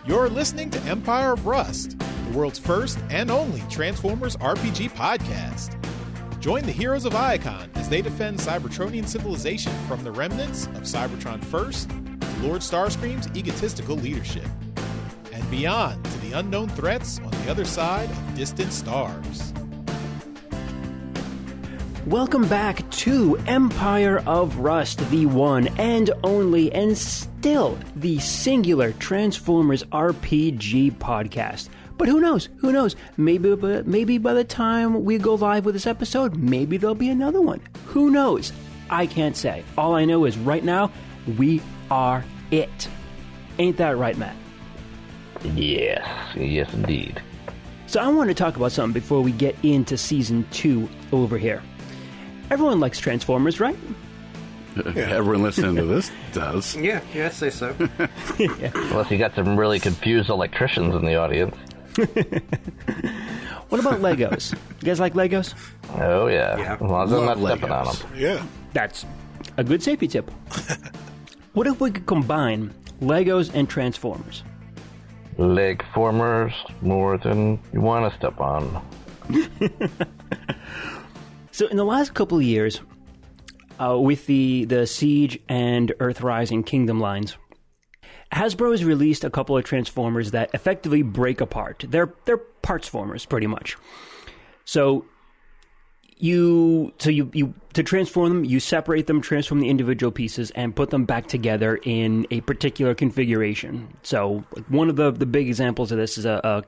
You're listening to Empire of Rust, the world's first and only Transformers RPG podcast. Join the heroes of Iacon as they defend Cybertronian civilization from the remnants of Cybertron First to Lord Starscream's egotistical leadership, and beyond to the unknown threats on the other side of distant stars. Welcome back to Empire of Rust, the one and only and still the singular Transformers RPG podcast. But who knows? Who knows? Maybe by the time we go live with this episode, maybe there'll be another one. Who knows? I can't say. All I know is right now, we are it. Ain't that right, Matt? Yes indeed. So I want to talk about something before we get into Season 2 over here. Everyone likes Transformers, right? Yeah. Everyone listening to this does. Yeah, I'd say so. Yeah. Unless you got some really confused electricians in the audience. What about Legos? You guys like Legos? Oh, yeah. As long as I'm not stepping on them. Yeah. That's a good safety tip. What if we could combine Legos and Transformers? Leg formers more than you want to step on. So in the last couple of years, with the Siege and Earthrising Kingdom lines, Hasbro has released a couple of Transformers that effectively break apart. They're parts formers, pretty much. So you to transform them, you separate them, transform the individual pieces, and put them back together in a particular configuration. So one of the big examples of this is a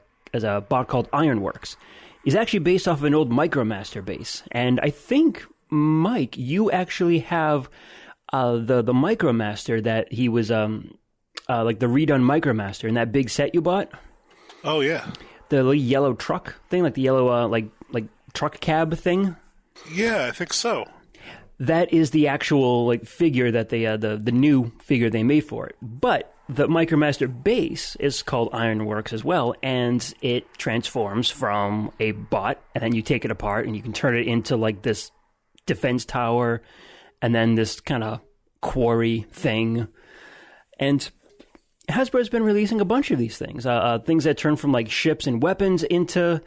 bot called Ironworks. It's actually based off of an old Micromaster base, and I think, Mike, you actually have the Micromaster that he was like the redone Micromaster in that big set you bought. Oh yeah, the little yellow truck thing, like the yellow like truck cab thing. Yeah, I think so. That is the actual like figure that they the new figure they made for it, but the Micromaster base is called Ironworks as well, and it transforms from a bot, and then you take it apart, and you can turn it into like this defense tower, and then this kind of quarry thing. And Hasbro's been releasing a bunch of these things, things that turn from like ships and weapons into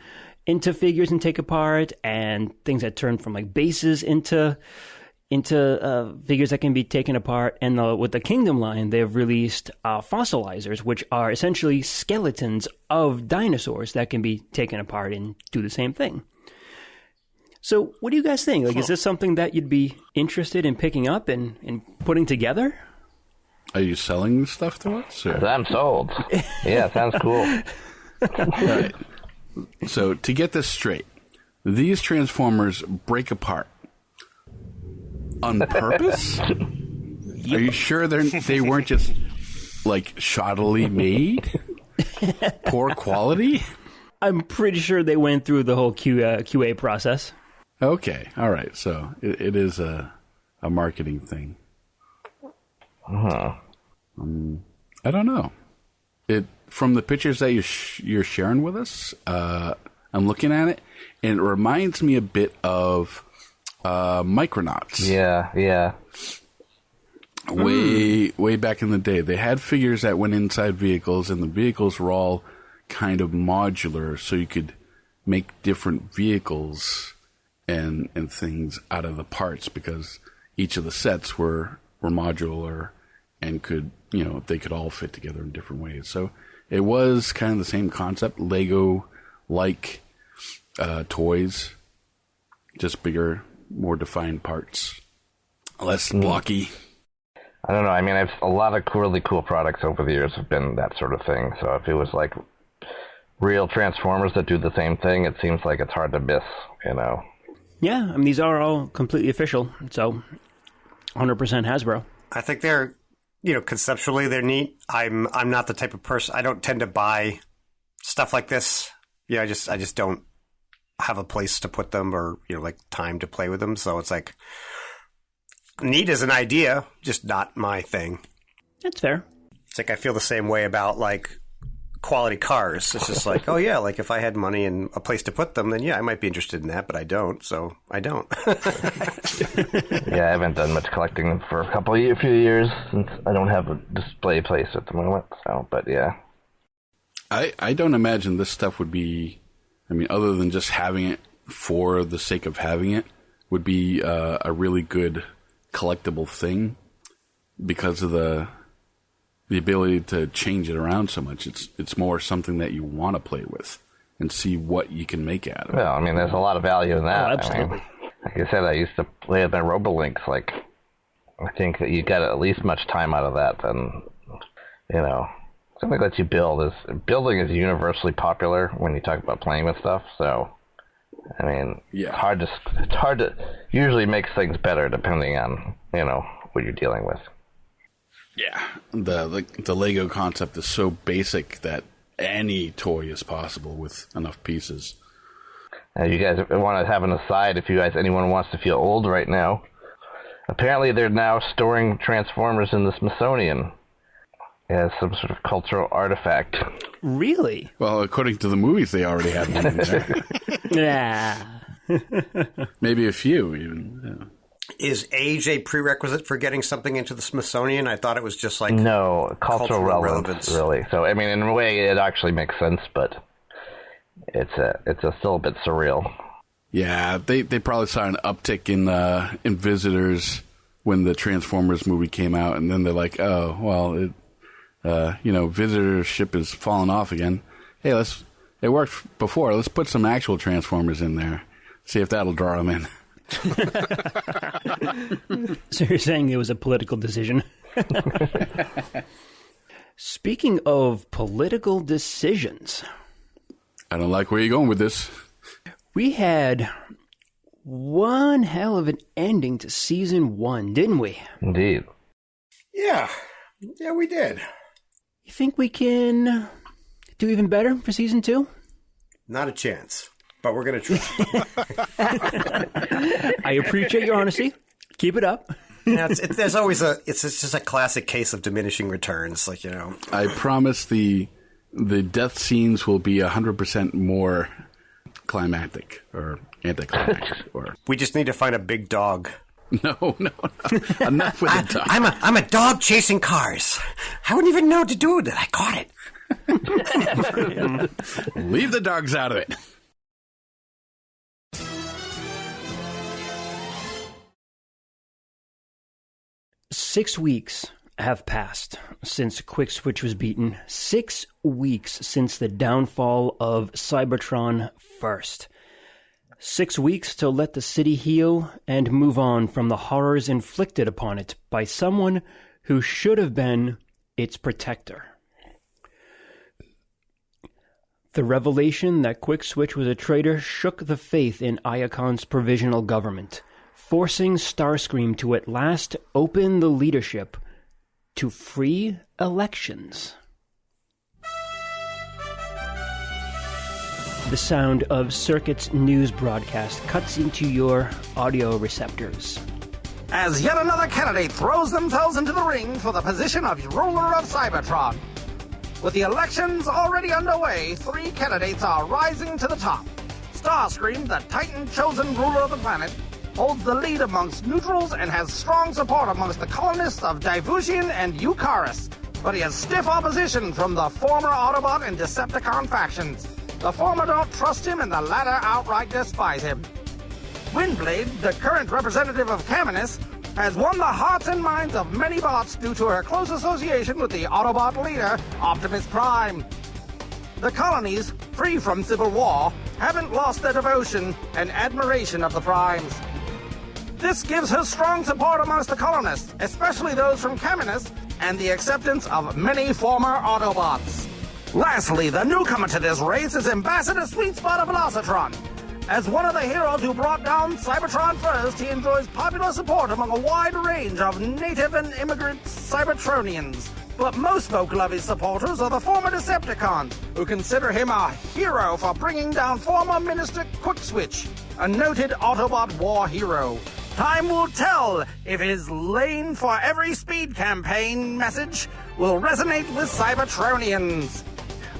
figures and take apart, and things that turn from like bases into figures that can be taken apart. And with the Kingdom line, they've released fossilizers, which are essentially skeletons of dinosaurs that can be taken apart and do the same thing. So what do you guys think? Like, is this something that you'd be interested in picking up and putting together? Are you selling this stuff to us? Or? I'm sold. Yeah, sounds cool. Right. So to get this straight, these Transformers break apart on purpose? Yep. Are you sure they weren't just like shoddily made? Poor quality? I'm pretty sure they went through the whole QA process. Okay, all right. So it is a marketing thing. Uh-huh. I don't know. From the pictures that you're sharing with us, I'm looking at it, and it reminds me a bit of Micronauts. Yeah. Way back in the day, they had figures that went inside vehicles, and the vehicles were all kind of modular, so you could make different vehicles and things out of the parts, because each of the sets were modular and could, they could all fit together in different ways. So it was kind of the same concept, Lego-like toys, just bigger, more defined parts, less blocky. I don't know. I mean, a lot of really cool products over the years have been that sort of thing. So if it was like real Transformers that do the same thing, it seems like it's hard to miss, Yeah, I mean, these are all completely official, so 100% Hasbro. I think they're, conceptually they're neat. I'm not the type of person. I don't tend to buy stuff like this. Yeah, I just don't have a place to put them or like time to play with them. So it's like neat as an idea, just not my thing. That's fair. It's like I feel the same way about like quality cars. It's just like, oh yeah, like if I had money and a place to put them, then yeah, I might be interested in that, but I don't, so I don't. Yeah, I haven't done much collecting for a few years since I don't have a display place at the moment. So, but yeah. I don't imagine this stuff would be, I mean, other than just having it for the sake of having it, would be a really good collectible thing because of the ability to change it around so much. It's more something that you want to play with and see what you can make out of it. Well, I mean, there's a lot of value in that. Oh, absolutely. I mean, like I said, I used to play with my Robolinks. Like, I think that you get at least much time out of that than, something that you build. Building is universally popular when you talk about playing with stuff, so... I mean, yeah. It's hard to usually makes things better depending on, what you're dealing with. Yeah. The Lego concept is so basic that any toy is possible with enough pieces. You guys want to have an aside if anyone wants to feel old right now. Apparently they're now storing Transformers in the Smithsonian as some sort of cultural artifact. Really? Well, according to the movies, they already have one in there. Yeah. Maybe a few, even. Yeah. Is age a prerequisite for getting something into the Smithsonian? I thought it was just like... No, cultural relevance, really. So, I mean, in a way, it actually makes sense, but it's still a bit surreal. Yeah, they probably saw an uptick in visitors when the Transformers movie came out, and then they're like, oh, well, visitorship is falling off again. Hey, it worked before. Let's put some actual Transformers in there. See if that'll draw them in. So you're saying it was a political decision? Speaking of political decisions... I don't like where you're going with this. We had one hell of an ending to Season 1, didn't we? Indeed. Yeah, we did. You think we can do even better for Season 2? Not a chance, but we're going to try. I appreciate your honesty. Keep it up. There's always it's just a classic case of diminishing returns, I promise the death scenes will be 100% more climactic or anticlimactic. Or we just need to find a big dog. No. Enough with the dog. I'm a dog chasing cars. I wouldn't even know what to do with it. I caught it. Leave the dogs out of it. Six weeks have passed since Quick Switch was beaten. 6 weeks since the downfall of Cybertron first. 6 weeks to let the city heal and move on from the horrors inflicted upon it by someone who should have been its protector. The revelation that Quick Switch was a traitor shook the faith in Iacon's provisional government, forcing Starscream to at last open the leadership to free elections. The sound of Circuit's news broadcast cuts into your audio receptors. As yet another candidate throws themselves into the ring for the position of ruler of Cybertron. With the elections already underway, 3 candidates are rising to the top. Starscream, the Titan-chosen ruler of the planet, holds the lead amongst neutrals and has strong support amongst the colonists of Divusian and Eucharis, but he has stiff opposition from the former Autobot and Decepticon factions. The former don't trust him and the latter outright despise him. Windblade, the current representative of Caminus, has won the hearts and minds of many bots due to her close association with the Autobot leader, Optimus Prime. The colonies, free from civil war, haven't lost their devotion and admiration of the Primes. This gives her strong support amongst the colonists, especially those from Caminus, and the acceptance of many former Autobots. Lastly, the newcomer to this race is Ambassador Sweetspot of Velocitron. As one of the heroes who brought down Cybertron first, he enjoys popular support among a wide range of native and immigrant Cybertronians. But most vocal of his supporters are the former Decepticons, who consider him a hero for bringing down former Minister Quickswitch, a noted Autobot war hero. Time will tell if his Lane for Every Speed campaign message will resonate with Cybertronians.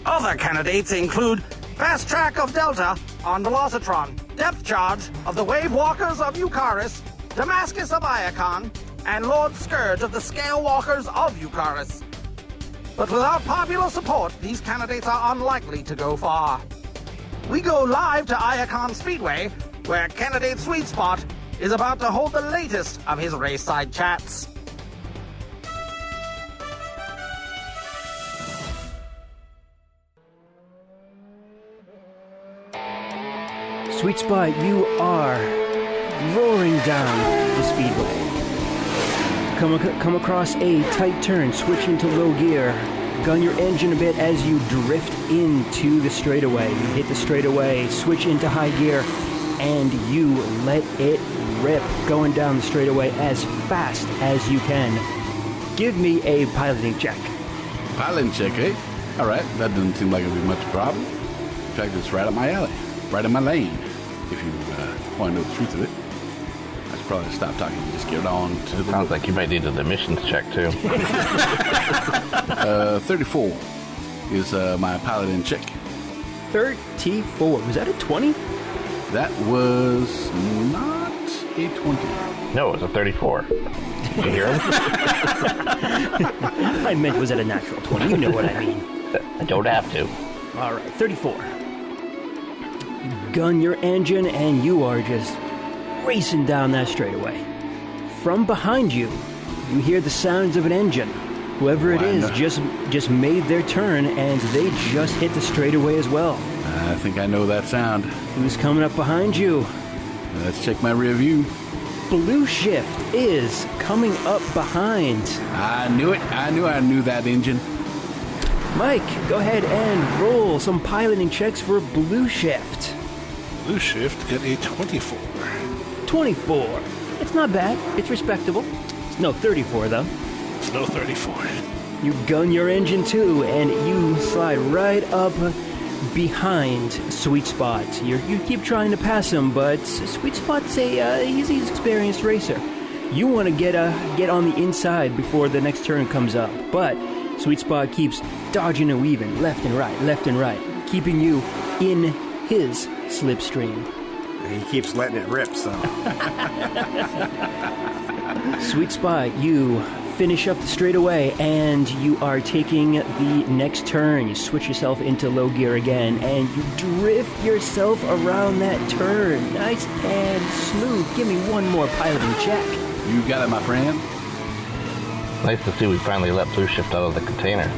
Other candidates include Fast Track of Delta on Velocitron, Depth Charge of the Wave Walkers of Eucharis, Damascus of Iacon, and Lord Scourge of the Scale Walkers of Eucharis. But without popular support, these candidates are unlikely to go far. We go live to Iacon Speedway, where candidate Sweet Spot is about to hold the latest of his race-side chats. Sweet Spot, you are roaring down the speedway. Come across a tight turn, switch into low gear. Gun your engine a bit as you drift into the straightaway. You hit the straightaway, switch into high gear, and you let it rip, going down the straightaway as fast as you can. Give me a piloting check. Piloting check, eh? All right, that doesn't seem like it'll be much problem. In fact, it's right up my alley, right in my lane, if you want to know the truth of it. I should probably stop talking and just get on to the... Sounds like you might need an emissions check, too. 34 is my piloting check. 34. Was that a 20? That was not a 20. No, it was a 34. Did you hear him? I meant was it a natural 20? You know what I mean. I don't have to. All right, 34. Gun your engine and you are just racing down that straightaway. From behind you, you hear the sounds of an engine. Whoever it is just made their turn and they just hit the straightaway as well. I think I know that sound. Who's coming up behind you? Let's check my rear view. Blue Shift is coming up behind. I knew it. I knew that engine. Mike, go ahead and roll some piloting checks for Blue Shift. Blue Shift got a 24. 24. It's not bad. It's respectable. It's no 34, though. It's no 34. You gun your engine, too, and you slide right up behind Sweet Spot. You keep trying to pass him, but Sweet Spot's he's an experienced racer. You want to get on the inside before the next turn comes up, but Sweet Spot keeps dodging and weaving left and right, keeping you in his slipstream. He keeps letting it rip, so... Sweet Spot, you finish up the straightaway, and you are taking the next turn. You switch yourself into low gear again, and you drift yourself around that turn. Nice and smooth. Give me one more piloting check. You got it, my friend. Nice to see we finally let Blue Shift out of the container.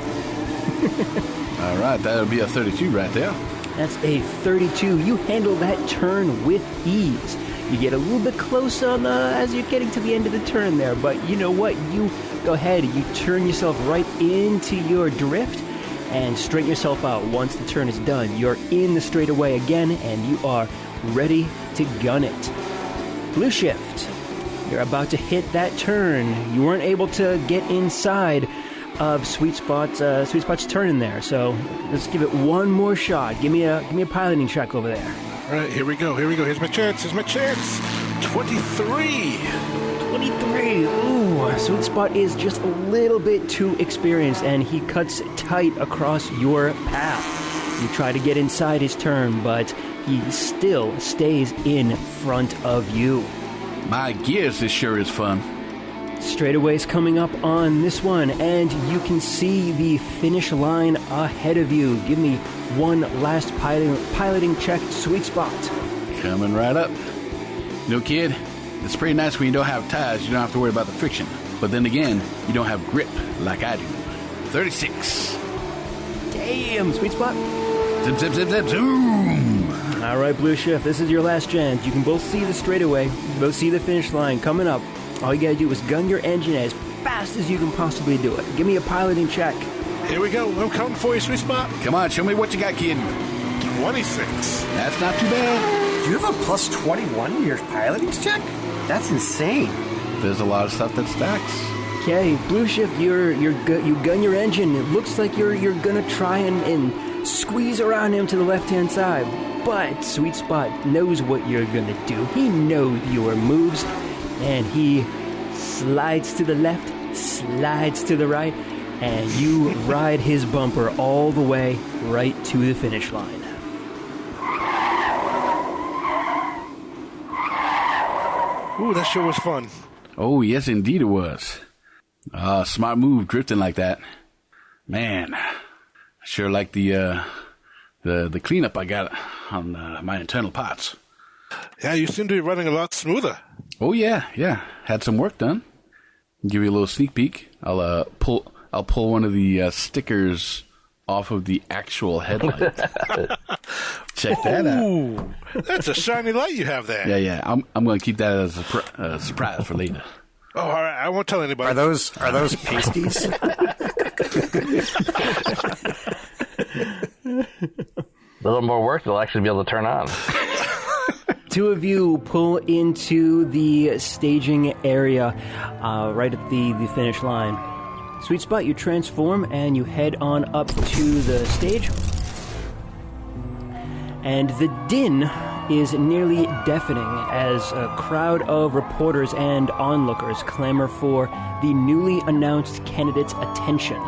All right, that'll be a 32 right there. That's a 32. You handle that turn with ease. You get a little bit close on as you're getting to the end of the turn there, but you know what? You go ahead, you turn yourself right into your drift and straighten yourself out. Once the turn is done, you're in the straightaway again, and you are ready to gun it. Blue Shift, you're about to hit that turn. You weren't able to get inside of Sweet Spot's turn in there, so let's give it one more shot. Give me a piloting check over there. All right, here we go. Here's my chance. 23. 23. Ooh, Sweet Spot is just a little bit too experienced, and he cuts tight across your path. You try to get inside his turn, but he still stays in front of you. My gears, this sure is fun. Straightaway's coming up on this one, and you can see the finish line ahead of you. Give me one last piloting check, Sweet Spot. Coming right up. You know, kid, it's pretty nice when you don't have tires. You don't have to worry about the friction. But then again, you don't have grip like I do. 36. Damn, Sweet Spot. Zip, zip, zip, zip, zoom. All right, Blue Shift, this is your last chance. You can both see the straightaway, both see the finish line coming up. All you gotta do is gun your engine as fast as you can possibly do it. Give me a piloting check. Here we go. I'm coming for you, Sweet Spot. Come on, show me what you got, kid. 26. That's not too bad. Do you have a plus 21 in your piloting check? That's insane. There's a lot of stuff that stacks. Okay, Blue Shift, you gun your engine. It looks like you're gonna try and squeeze around him to the left-hand side. But Sweet Spot knows what you're gonna do. He knows your moves. And he slides to the left, slides to the right, and you ride his bumper all the way right to the finish line. Ooh, that sure was fun. Oh, yes, indeed it was. Smart move drifting like that. Man, sure like the cleanup I got on my internal parts. Yeah, you seem to be running a lot smoother. Oh yeah. Had some work done. Give you a little sneak peek. I'll pull one of the stickers off of the actual headlight. Check that out. Ooh, that's a shiny light you have there. Yeah. I'm going to keep that as a surprise for later. Oh, all right. I won't tell anybody. Are those pasties? A little more work, they'll actually be able to turn on. Two of you pull into the staging area right at the finish line. Sweet spot, you transform and you head on up to the stage. And the din is nearly deafening as a crowd of reporters and onlookers clamor for the newly announced candidate's attention.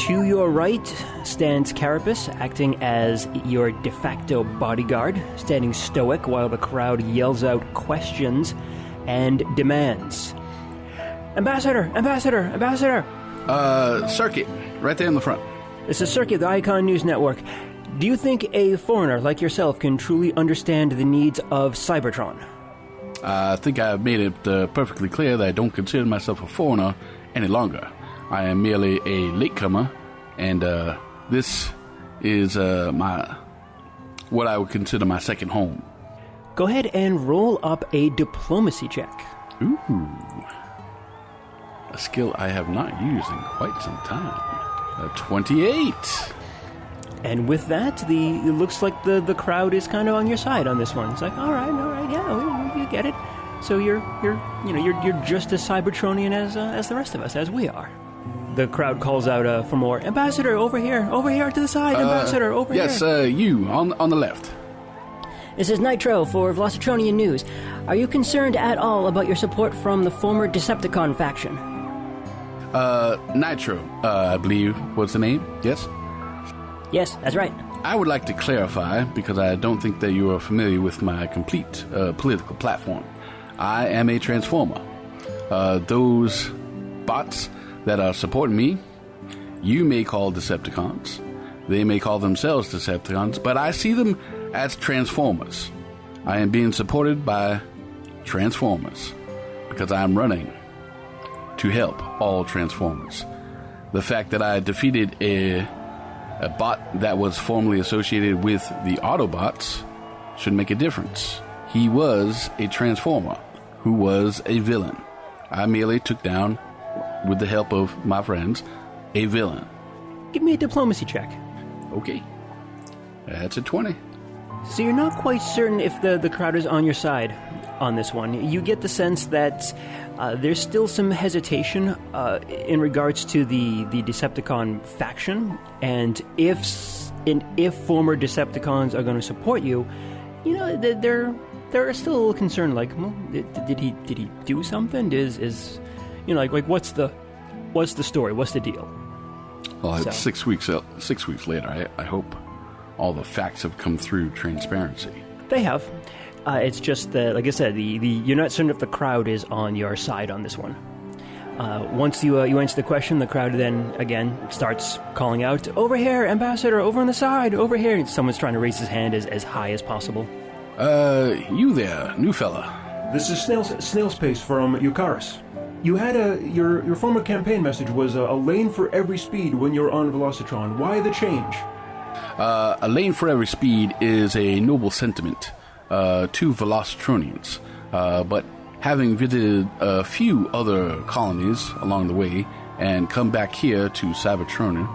To your right stands Carapace, acting as your de facto bodyguard, standing stoic while the crowd yells out questions and demands. Ambassador! Circuit, right there in the front. This is Circuit, the Iacon News Network. Do you think a foreigner like yourself can truly understand the needs of Cybertron? I think I've made it perfectly clear that I don't consider myself a foreigner any longer. I am merely a latecomer, and this is what I would consider my second home. Go ahead and roll up a diplomacy check. Ooh. A skill I have not used in quite some time. 28. And with that, it looks like the crowd is kind of on your side on this one. It's like, all right, yeah, you get it. So you're just as Cybertronian as the rest of us, as we are. The crowd calls out for more. Ambassador, over here to the side. Ambassador, over here. Yes, you on the left. This is Nitro for Velocitronian News. Are you concerned at all about your support from the former Decepticon faction? Nitro, I believe was the name. Yes. Yes, that's right. I would like to clarify, because I don't think that you are familiar with my complete political platform. I am a Transformer. Those bots that are supporting me, you may call Decepticons. They may call themselves Decepticons, but I see them as Transformers. I am being supported by Transformers because I am running to help all Transformers. The fact that I defeated a bot that was formerly associated with the Autobots should make a difference. He was a Transformer who was a villain. I merely took down, with the help of my friends, a villain. Give me a diplomacy check. Okay. That's a 20. So you're not quite certain if the crowd is on your side on this one. You get the sense that there's still some hesitation in regards to the Decepticon faction, and if former Decepticons are going to support you, they're still a little concerned. Like, well, did he do something? Is what's the story? What's the deal? Well, it's 6 weeks later. I hope all the facts have come through transparency. They have. It's just that, like I said, you're not certain if the crowd is on your side on this one. Once you answer the question, the crowd then again starts calling out, "Over here, Ambassador! Over on the side! Over here!" And someone's trying to raise his hand as high as possible. You there, new fella? This is Snail's Pace from Eucharis. You had your former campaign message was a lane for every speed when you're on Velocitron. Why the change? A lane for every speed is a noble sentiment to Velocitronians, but having visited a few other colonies along the way and come back here to Cybertron,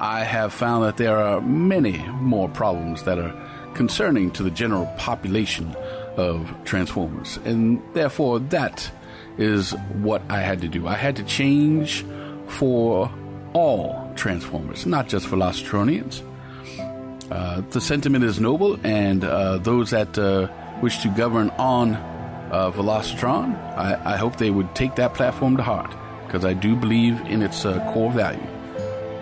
I have found that there are many more problems that are concerning to the general population of Transformers, and therefore that is what I had to do. I had to change for all Transformers, not just Velocitronians. The sentiment is noble, and those that wish to govern on Velocitron, I hope they would take that platform to heart, because I do believe in its core value.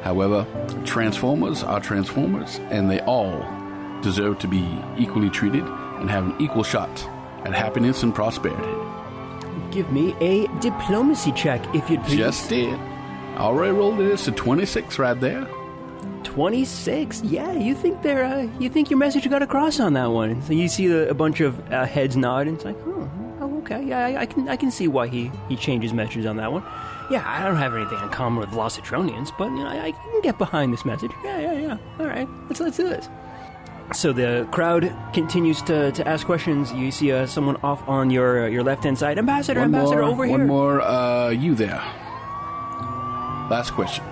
However, Transformers are Transformers, and they all deserve to be equally treated and have an equal shot at happiness and prosperity. Give me a diplomacy check, if you'd please. Just did. Already rolled it. It's a 26 right there. 26? Yeah, you think you think your message got across on that one. So you see a bunch of heads nod, and it's like, oh, okay, yeah, I can see why he changed his message on that one. Yeah, I don't have anything in common with Velocitronians, but I can get behind this message. Yeah. All right, let's do this. So the crowd continues to ask questions. You see someone off on your left-hand side. Ambassador, over here. One more, you there. Last question.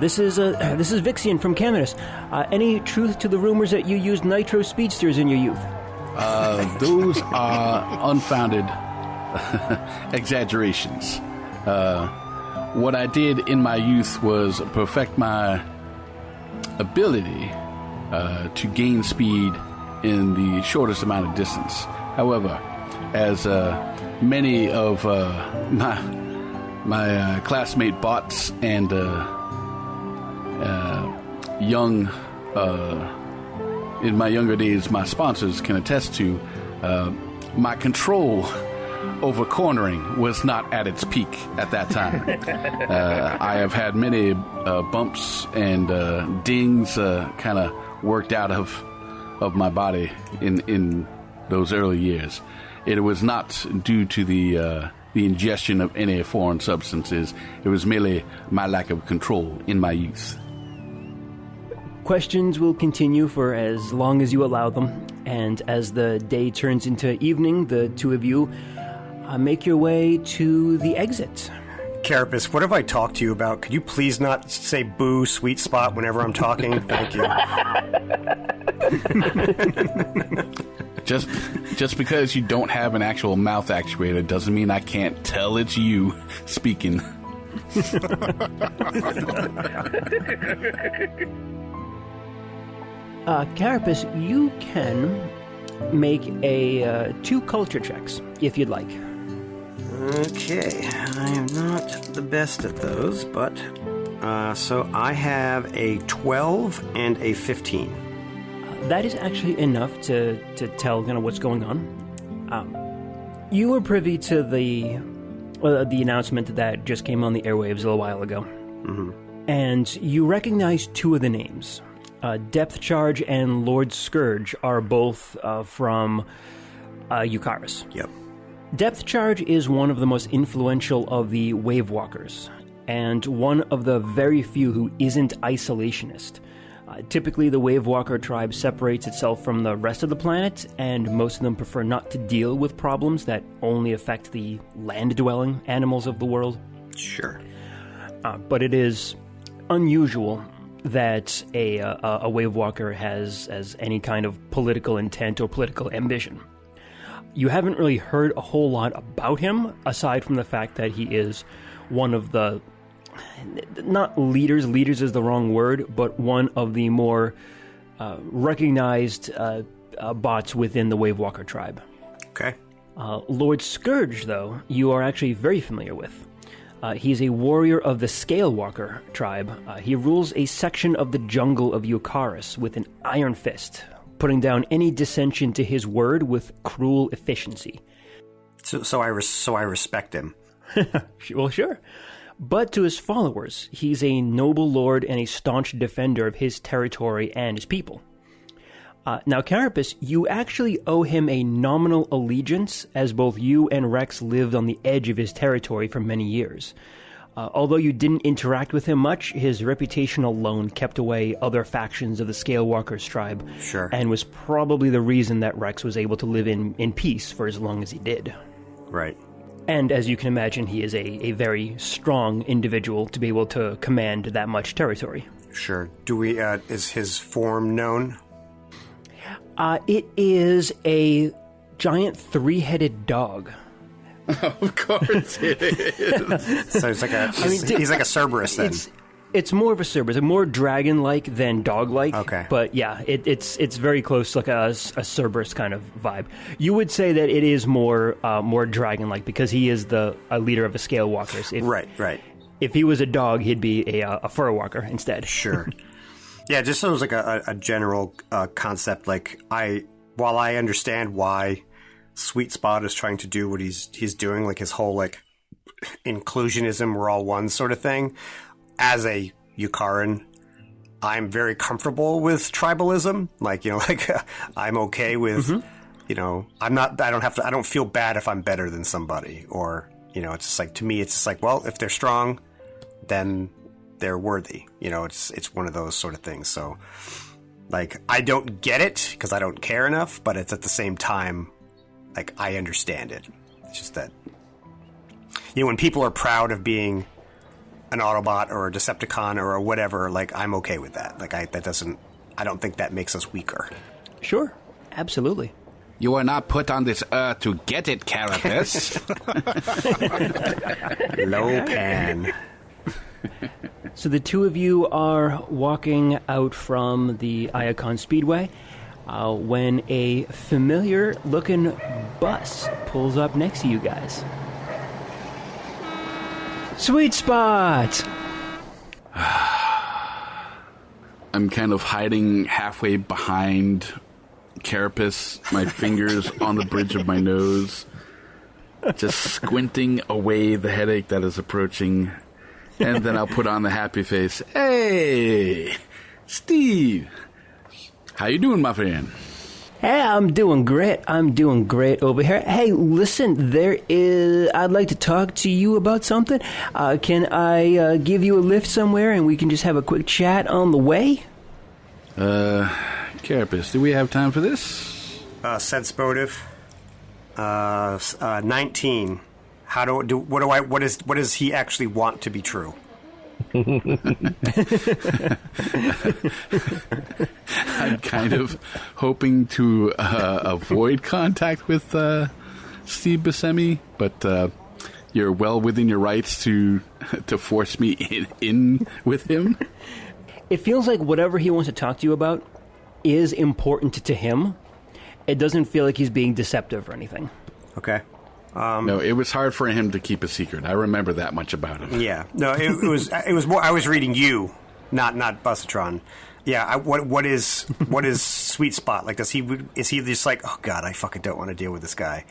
This is Vixian from Caminus. Any truth to the rumors that you used nitro speedsters in your youth? Those are unfounded exaggerations. What I did in my youth was perfect my ability to gain speed in the shortest amount of distance. However, as many of my classmate bots and young, in my younger days, my sponsors can attest to, my control over cornering was not at its peak at that time. I have had many bumps and dings kind of worked out of my body in those early years. It was not due to the ingestion of any foreign substances. It was merely my lack of control in my youth. Questions will continue for as long as you allow them, and as the day turns into evening, the two of you make your way to the exit. Carapace, what have I talked to you about? Could you please not say boo, sweet spot whenever I'm talking? Thank you. Just because you don't have an actual mouth actuator doesn't mean I can't tell it's you speaking. Carapace, you can make a 2 culture checks, if you'd like. Okay, I am not the best at those, but... so I have a 12 and a 15. That is actually enough to tell kind of what's going on. You were privy to the announcement that just came on the airwaves a little while ago. Mm-hmm. And you recognize 2 of the names. Depth Charge and Lord Scourge are both from Eucharis. Yep. Depth Charge is one of the most influential of the Wave Walkers, and one of the very few who isn't isolationist. Typically, the Wave Walker tribe separates itself from the rest of the planet, and most of them prefer not to deal with problems that only affect the land-dwelling animals of the world. Sure. But it is unusual that a Wave Walker has any kind of political intent or political ambition. You haven't really heard a whole lot about him, aside from the fact that he is one of the, not leaders is the wrong word, but one of the more recognized bots within the Wave Walker tribe. Okay. Lord Scourge, though, you are actually very familiar with. He's a warrior of the Scale Walker tribe. He rules a section of the jungle of Eucharis with an iron fist, putting down any dissension to his word with cruel efficiency. So I respect him. Well, sure. But to his followers, he's a noble lord and a staunch defender of his territory and his people. Now, Carapace, you actually owe him a nominal allegiance, as both you and Rex lived on the edge of his territory for many years. Although you didn't interact with him much, his reputation alone kept away other factions of the Scalewalkers tribe. Sure. And was probably the reason that Rex was able to live in peace for as long as he did. Right. And as you can imagine, he is a very strong individual to be able to command that much territory. Sure. Do we, is his form known? It is a giant 3-headed dog. Of course it is. So it's like he's like a Cerberus then. It's more of a Cerberus, more dragon-like than dog-like. Okay. But yeah, it's very close to like a Cerberus kind of vibe. You would say that it is more dragon-like because he is a leader of the Scale Walkers. Right. If he was a dog, he'd be a fur walker instead. Sure. Yeah, just sounds like a general concept. Like while I understand why Sweet Spot is trying to do what he's doing, like his whole like inclusionism, we're all one sort of thing. As a Yukaran, I'm very comfortable with tribalism. Like, I'm okay with, I don't feel bad if I'm better than somebody, or, it's just like, to me, it's just like, well, if they're strong, then they're worthy. It's one of those sort of things. So, like, I don't get it because I don't care enough, but it's at the same time, like, I understand it. It's just that, when people are proud of being an Autobot or a Decepticon or whatever, like, I'm okay with that. Like, I don't think that makes us weaker. Sure. Absolutely. You are not put on this earth to get it, Carapace. Low pan. So the two of you are walking out from the Iacon Speedway when a familiar-looking bus pulls up next to you guys. Sweet spot! I'm kind of hiding halfway behind Carapace, my fingers on the bridge of my nose, just squinting away the headache that is approaching, and then I'll put on the happy face. Hey, Steve, how you doing, my friend? Hey, I'm doing great. Over here. Hey, listen, I'd like to talk to you about something. Can I give you a lift somewhere and we can just have a quick chat on the way? Carapace, do we have time for this? Sense motive. 19. What does he actually want to be true? I'm kind of hoping to avoid contact with Steve Buscemi, but you're well within your rights to force me in with him. It feels like whatever he wants to talk to you about is important to him. It doesn't feel like he's being deceptive or anything. Okay. No, it was hard for him to keep a secret. I remember that much about him. Yeah. No, it was more. I was reading you, not Busatron. Yeah. What is Sweet Spot like? Is he just like, oh God, I fucking don't want to deal with this guy?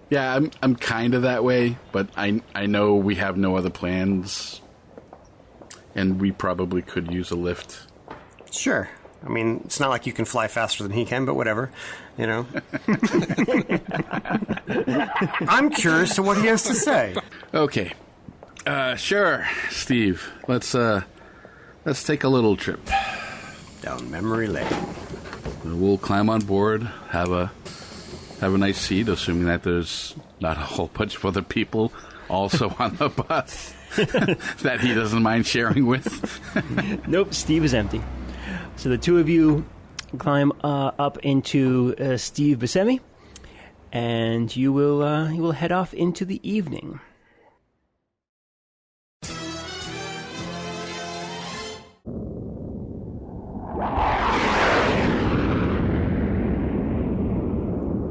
Yeah, I'm kind of that way, but I know we have no other plans, and we probably could use a lift. Sure. I mean, it's not like you can fly faster than he can, but whatever, I'm curious to what he has to say. Okay. Sure, Steve. Let's take a little trip down memory lane. We'll climb on board, have a nice seat, assuming that there's not a whole bunch of other people also on the bus that he doesn't mind sharing with. Nope, Steve is empty. So the two of you climb up into Steve Buscemi, and you will head off into the evening.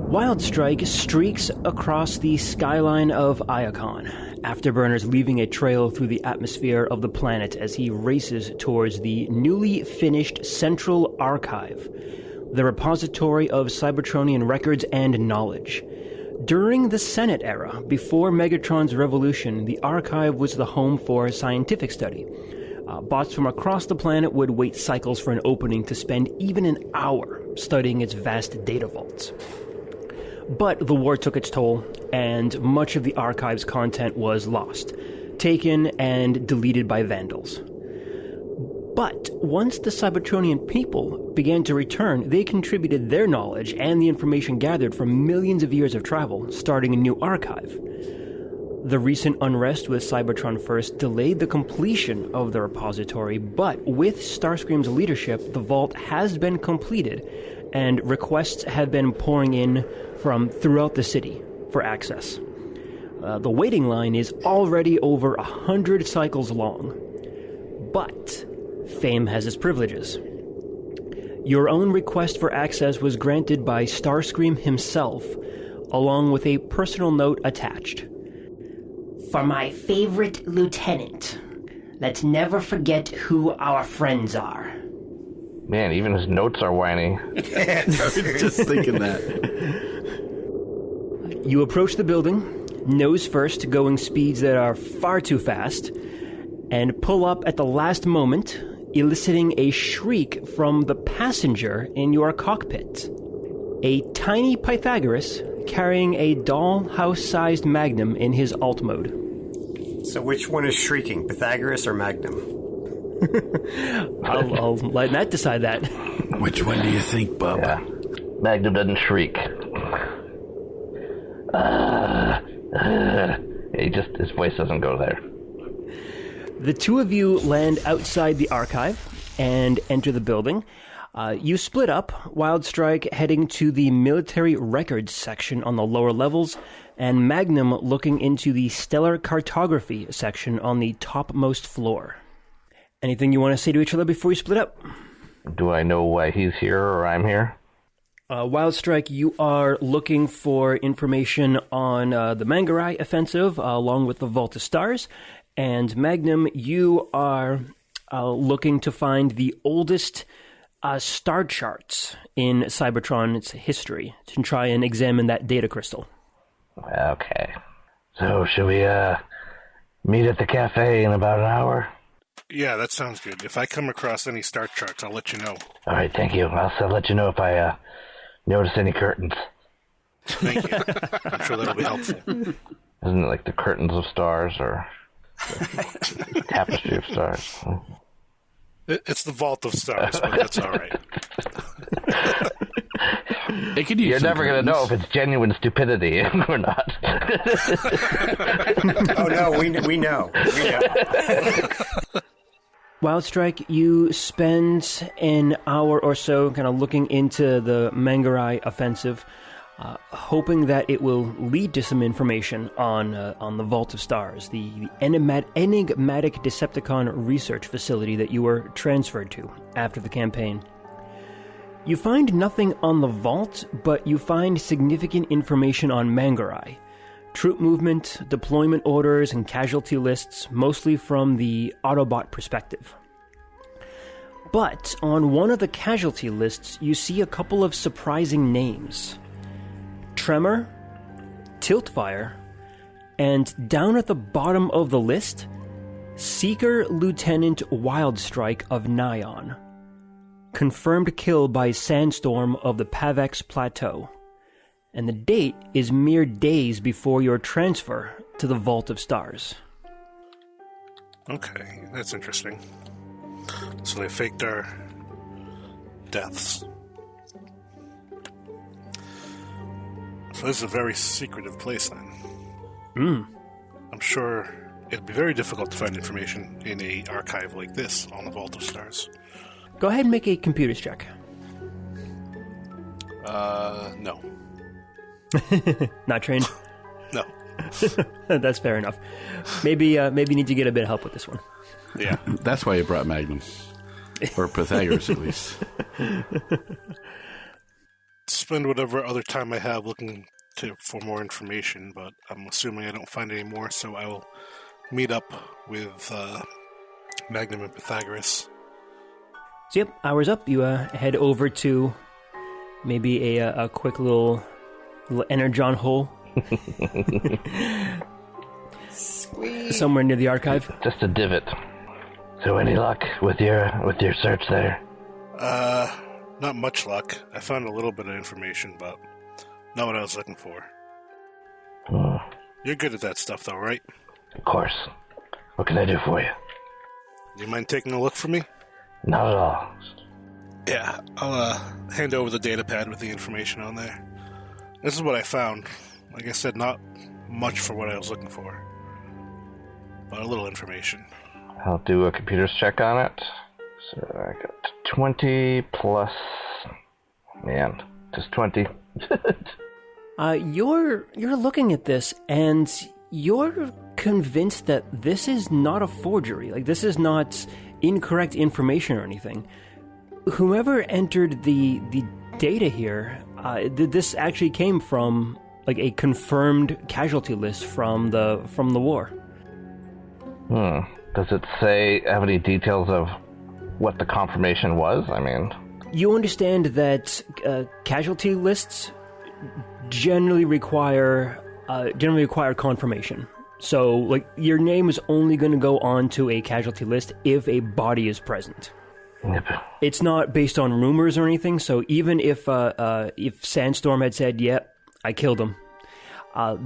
Wildstrike streaks across the skyline of Iacon, Afterburners leaving a trail through the atmosphere of the planet as he races towards the newly finished Central Archive, the repository of Cybertronian records and knowledge. During the Senate era, before Megatron's revolution, the Archive was the home for scientific study. Bots from across the planet would wait cycles for an opening to spend even an hour studying its vast data vaults. But the war took its toll, and much of the archive's content was lost, taken and deleted by vandals. But once the Cybertronian people began to return, they contributed their knowledge and the information gathered from millions of years of travel, starting a new archive. The recent unrest with Cybertron First delayed the completion of the repository, but with Starscream's leadership, the vault has been completed, and requests have been pouring in from throughout the city for access. The waiting line is already over 100 cycles long, but fame has its privileges. Your own request for access was granted by Starscream himself, along with a personal note attached. For my favorite lieutenant, let's never forget who our friends are. Man, even his notes are whiny. I was just thinking that. You approach the building, nose first, going speeds that are far too fast, and pull up at the last moment, eliciting a shriek from the passenger in your cockpit. A tiny Pythagoras carrying a dollhouse-sized Magnum in his alt mode. So which one is shrieking, Pythagoras or Magnum? I'll let Matt decide that. Which one do you think, Bub? Yeah. Magnum doesn't shriek. His voice doesn't go there. The two of you land outside the archive and enter the building. You split up, Wildstrike heading to the military records section on the lower levels, and Magnum looking into the stellar cartography section on the topmost floor. Anything you want to say to each other before you split up? Do I know why he's here or I'm here? Wildstrike, you are looking for information on the Mangarai offensive, along with the Vault of Stars. And Magnum, you are looking to find the oldest star charts in Cybertron's history to try and examine that data crystal. Okay. So, should we meet at the cafe in about an hour? Yeah, that sounds good. If I come across any star charts, I'll let you know. All right, thank you. I'll let you know if I notice any curtains. Thank you. I'm sure that'll be helpful. Isn't it like the curtains of stars or the tapestry of stars? It's the Vault of Stars, but that's all right. You're never going to know if it's genuine stupidity or not. Oh, no, we know. We know. Wildstrike, you spend an hour or so kind of looking into the Mangarai offensive, hoping that it will lead to some information on the Vault of Stars, the enigmatic Decepticon research facility that you were transferred to after the campaign. You find nothing on the Vault, but you find significant information on Mangarai. Troop movement, deployment orders, and casualty lists, mostly from the Autobot perspective. But on one of the casualty lists, you see a couple of surprising names. Tremor, Tiltfire, and down at the bottom of the list, Seeker Lieutenant Wildstrike of Nyon. Confirmed kill by Sandstorm of the Pavex Plateau. And the date is mere days before your transfer to the Vault of Stars. Okay, that's interesting. So they faked our deaths. So this is a very secretive place then. I'm sure it'd be very difficult to find information in an archive like this on the Vault of Stars. Go ahead and make a computers check. No. Not trained? No. That's fair enough. Maybe you need to get a bit of help with this one. Yeah. That's why you brought Magnum. Or Pythagoras, at least. Spend whatever other time I have looking for more information, but I'm assuming I don't find any more, so I will meet up with Magnum and Pythagoras. So yep, hour's up. You head over to maybe a quick little energon hole. Somewhere near the archive. Just a divot. So any luck with your search there? Not much luck. I found a little bit of information, but not what I was looking for. You're good at that stuff, though, right? Of course. What can I do for you? Do you mind taking a look for me? Not at all. Yeah, I'll hand over the data pad with the information on there. This is what I found. Like I said, not much for what I was looking for, but a little information. I'll do a computer's check on it. So I got 20 plus... Man, just 20. You're looking at this, and you're convinced that this is not a forgery. Like, this is not incorrect information or anything. Whoever entered the data here, this actually came from like a confirmed casualty list from the war. Does it have any details of what the confirmation was? I mean, you understand that casualty lists generally require generally require confirmation. So, like, your name is only going to go onto a casualty list if a body is present. Yep. It's not based on rumors or anything, so even if Sandstorm had said, "Yep, I killed him,"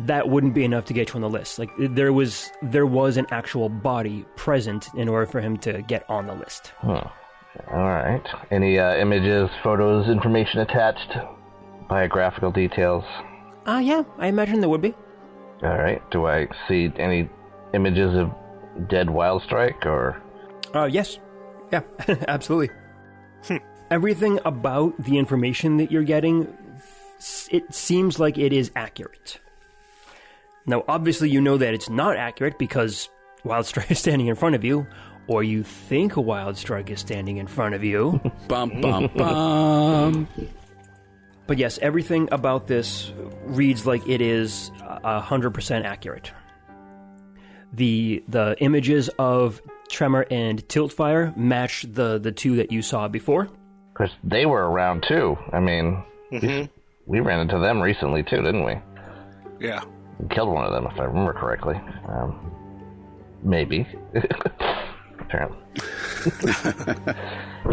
that wouldn't be enough to get you on the list. Like, there was an actual body present in order for him to get on the list. All right. Any images, photos, information attached? Biographical details? Yeah, I imagine there would be. All right. Do I see any images of dead Wildstrike, or? Yes. Yeah, absolutely. Everything about the information that you're getting, it seems like it is accurate. Now, obviously, you know that it's not accurate because Wildstrike is standing in front of you, or you think a Wildstrike is standing in front of you. Bum, bum, bum. But yes, everything about this reads like it is 100% accurate. The images of Tremor and Tiltfire match the two that you saw before. Because they were around too. I mean, we ran into them recently too, didn't we? Yeah. We killed one of them, if I remember correctly. Maybe. Apparently.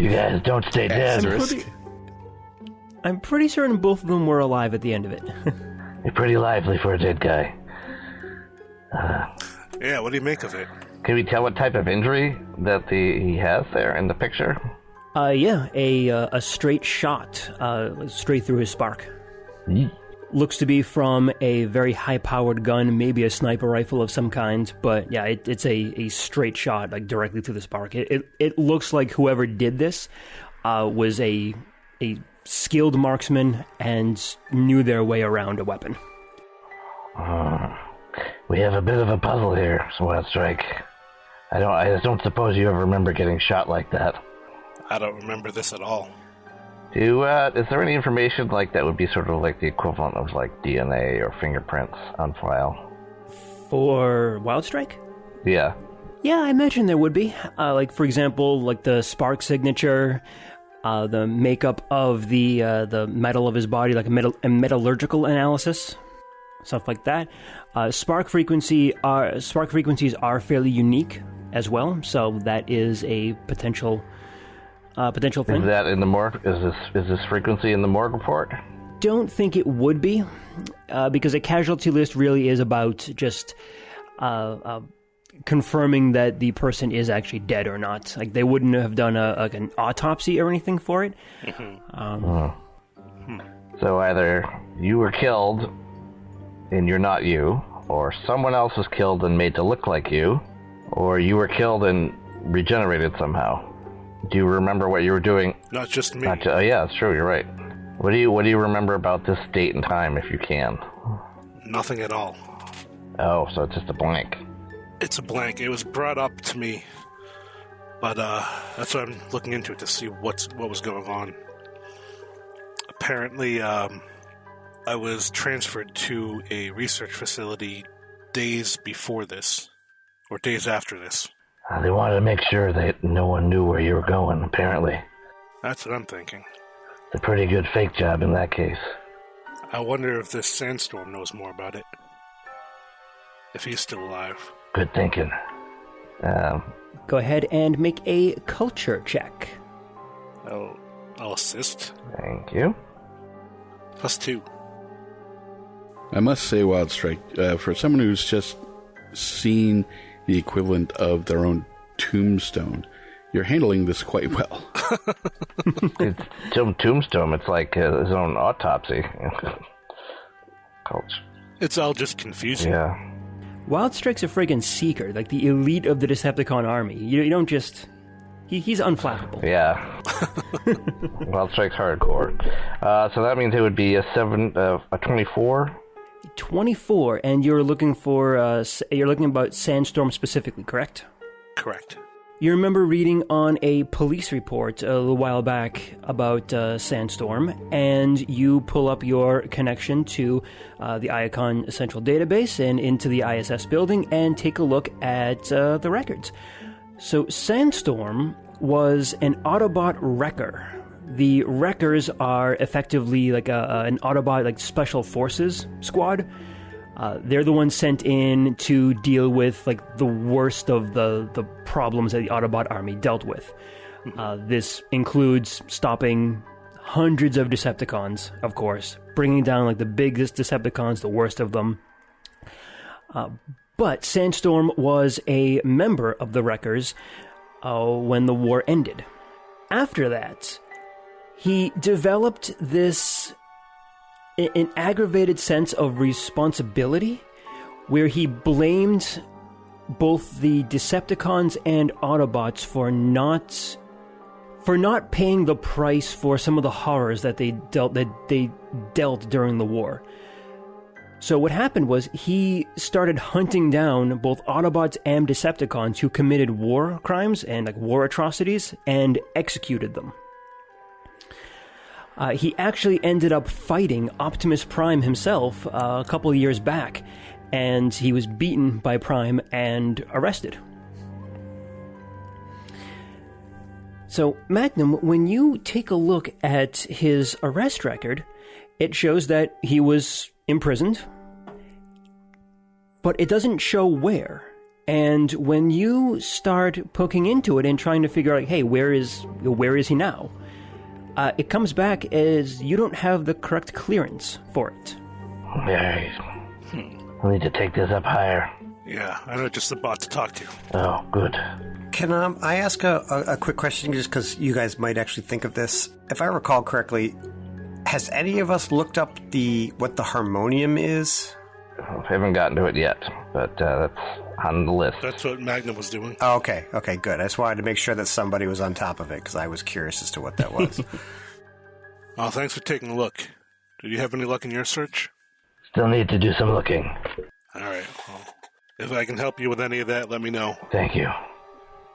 You guys don't stay dead. I'm pretty certain both of them were alive at the end of it. You're pretty lively for a dead guy. Yeah, what do you make of it? Can we tell what type of injury that he has there in the picture? Yeah, a straight shot, straight through his spark. Looks to be from a very high-powered gun, maybe a sniper rifle of some kind, but yeah, it's a straight shot, like directly through the spark. It looks like whoever did this was a skilled marksman and knew their way around a weapon. We have a bit of a puzzle here, Wildstrike. I don't suppose you ever remember getting shot like that. I don't remember this at all. Is there any information like that would be sort of like the equivalent of like DNA or fingerprints on file? For Wildstrike? Yeah. Yeah, I imagine there would be. Like, for example, like the spark signature, the makeup of the metal of his body, like a metallurgical analysis, stuff like that. Spark frequencies are fairly unique as well, so that is a potential thing. Is that in the morgue? Is this frequency in the morgue report? Don't think it would be, because a casualty list really is about just confirming that the person is actually dead or not. Like, they wouldn't have done an autopsy or anything for it. So either you were killed and you're not you, or someone else was killed and made to look like you, or you were killed and regenerated somehow. Do you remember what you were doing? Not just me. Yeah, it's true. You're right. What do you remember about this date and time, if you can? Nothing at all. Oh, so it's just a blank. It's a blank. It was brought up to me, but that's why I'm looking into it to see what was going on. Apparently, I was transferred to a research facility days before this, or days after this. They wanted to make sure that no one knew where you were going, apparently. That's what I'm thinking. It's a pretty good fake job in that case. I wonder if this Sandstorm knows more about it. If he's still alive. Good thinking. Go ahead and make a culture check. I'll assist. Thank you. +2. I must say, Wildstrike, for someone who's just seen the equivalent of their own tombstone, you're handling this quite well. It's tombstone. It's like his own autopsy. It's all just confusing. Yeah. Wildstrike's a friggin' seeker, like the elite of the Decepticon army. You don't just... He's unflappable. Yeah. Wildstrike's hardcore. So that means it would be a 24? 24, and you're looking about Sandstorm specifically, correct? Correct. You remember reading on a police report a little while back about Sandstorm, and you pull up your connection to the Iacon Central Database and into the ISS building and take a look at the records. So Sandstorm was an Autobot wrecker. The wreckers are effectively like an Autobot like special forces squad. They're the ones sent in to deal with like the worst of the problems that the Autobot army dealt with. This includes stopping hundreds of Decepticons, of course, bringing down like the biggest Decepticons, the worst of them. But Sandstorm was a member of the Wreckers when the war ended. After that, he developed an aggravated sense of responsibility where he blamed both the Decepticons and Autobots for not paying the price for some of the horrors that they dealt during the war. So what happened was he started hunting down both Autobots and Decepticons who committed war crimes and like war atrocities and executed them. He actually ended up fighting Optimus Prime himself a couple of years back, and he was beaten by Prime and arrested. So, Magnum, when you take a look at his arrest record, it shows that he was imprisoned, but it doesn't show where. And when you start poking into it and trying to figure out, hey, where is he now? It comes back as you don't have the correct clearance for it. Yeah, I need to take this up higher. Yeah, I know just the bot to talk to. Oh, good. Can I ask a quick question, just because you guys might actually think of this? If I recall correctly, has any of us looked up what the harmonium is? I haven't gotten to it yet, but that's on the list. That's what Magnum was doing. Oh, okay, good. I just wanted to make sure that somebody was on top of it, because I was curious as to what that was. Well, thanks for taking a look. Did you have any luck in your search? Still need to do some looking. All right, well, if I can help you with any of that, let me know. Thank you.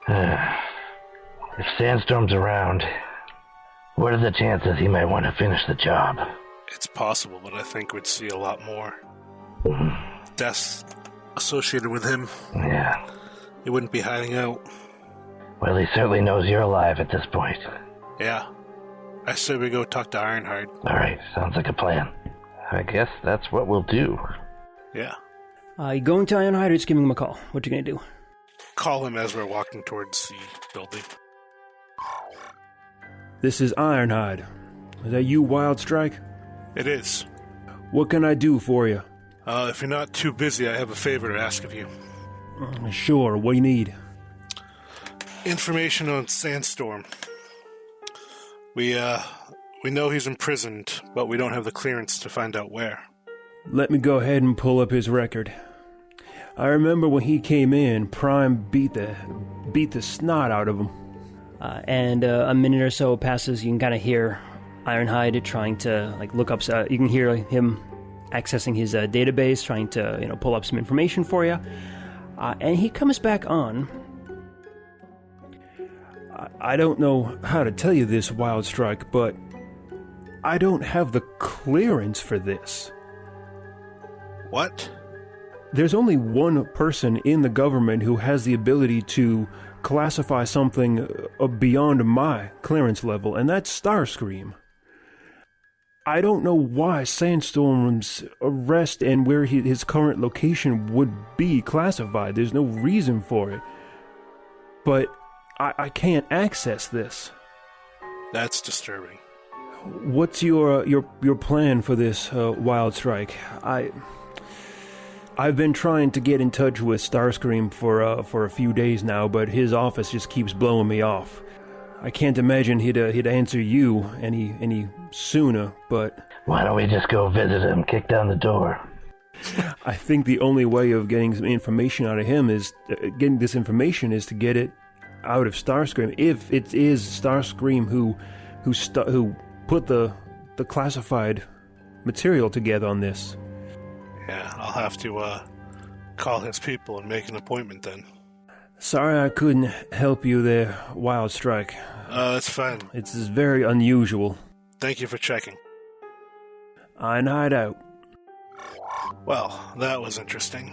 If Sandstorm's around, what are the chances he might want to finish the job? It's possible, but I think we'd see a lot more. Deaths associated with him. Yeah. He wouldn't be hiding out. Well, he certainly knows you're alive at this point. Yeah. I say we go talk to Ironhide. All right, sounds like a plan. I guess that's what we'll do. Yeah. You going to Ironhide or just giving him a call? What you gonna do? Call him as we're walking towards the building. This is Ironhide. Is that you, Wildstrike? It is. What can I do for you? If you're not too busy, I have a favor to ask of you. Sure, what do you need? Information on Sandstorm. We know he's imprisoned, but we don't have the clearance to find out where. Let me go ahead and pull up his record. I remember when he came in, Prime beat the snot out of him. And a minute or so passes, you can kind of hear Ironhide trying to like look up. You can hear him accessing his database, trying to pull up some information for you. And he comes back on. I don't know how to tell you this, Wildstrike, but I don't have the clearance for this. What? There's only one person in the government who has the ability to classify something beyond my clearance level, and that's Starscream. I don't know why Sandstorm's arrest and where his current location would be classified. There's no reason for it. But I can't access this. That's disturbing. What's your plan for this, Wildstrike? I've been trying to get in touch with Starscream for a few days now, but his office just keeps blowing me off. I can't imagine he'd answer you any sooner, but... Why don't we just go visit him, kick down the door? I think the only way of getting some information out of him is... getting this information is to get it out of Starscream. If it is Starscream who put the classified material together on this. Yeah, I'll have to call his people and make an appointment then. Sorry I couldn't help you there, Wildstrike. That's fine. It's very unusual. Thank you for checking. Ironhide out. Well, that was interesting.